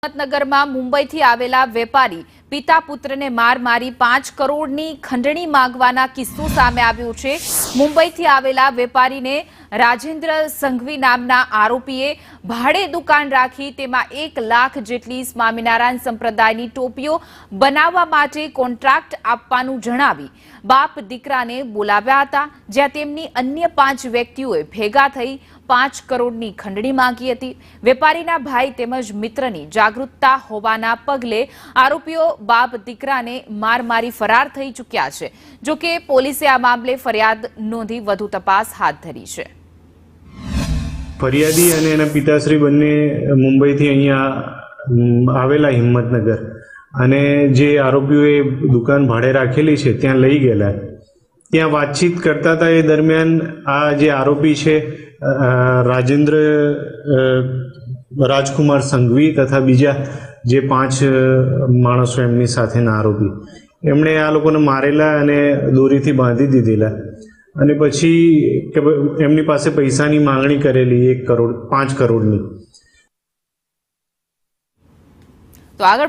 હિંમતનગરમાં મુંબઈથી આવેલા વેપારી પિતા પુત્રને માર મારી 5 કરોડની ખંડણી માંગવાના કિસ્સો સામે આવ્યો છે। મુંબઈથી આવેલા વેપારીને રાજેન્દ્ર સંઘવી નામના આરોપીએ ભાડે દુકાન રાખી તેમાં 1 લાખ જેટલી સ્વામિનારાયણ સંપ્રદાયની ટોપીઓ બનાવવા માટે કોન્ટ્રાક્ટ આપવાનું જણાવી બાપ દીકરાને બોલાવ્યા હતા, જ્યાં તેમની અન્ય 5 વ્યક્તિઓએ ભેગા થઈ 5 કરોડની ખંડણી માંગી હતી। વેપારીના ભાઈ તેમજ મિત્રની જાગૃતતા હોવાના પગલે આરોપીઓ બાપ દીકરાને માર મારી ફરાર થઈ ચૂક્યા છે। જો કે પોલીસે આ મામલે ફરિયાદ નોંધી વધુ તપાસ હાથ ધરી છે। ફરિયાદી અને એના પિતાશ્રી બંને મુંબઈથી અહીંયા આવેલા હિંમતનગર અને જે આરોપીઓએ દુકાન ભાડે રાખેલી છે ત્યાં લઈ ગયેલા। ત્યાં વાતચીત કરતા હતા એ દરમિયાન આ જે આરોપી છે રાજેન્દ્ર રાજકુમાર સંઘવી તથા બીજા જે 5 માણસો એમની સાથેના આરોપી એમણે આ લોકોને મારેલા અને દોરીથી બાંધી દીધેલા અને પછી એમની પાસે પૈસાની માંગણી કરેલી 1 કરોડ 5 કરોડની। તો આગળ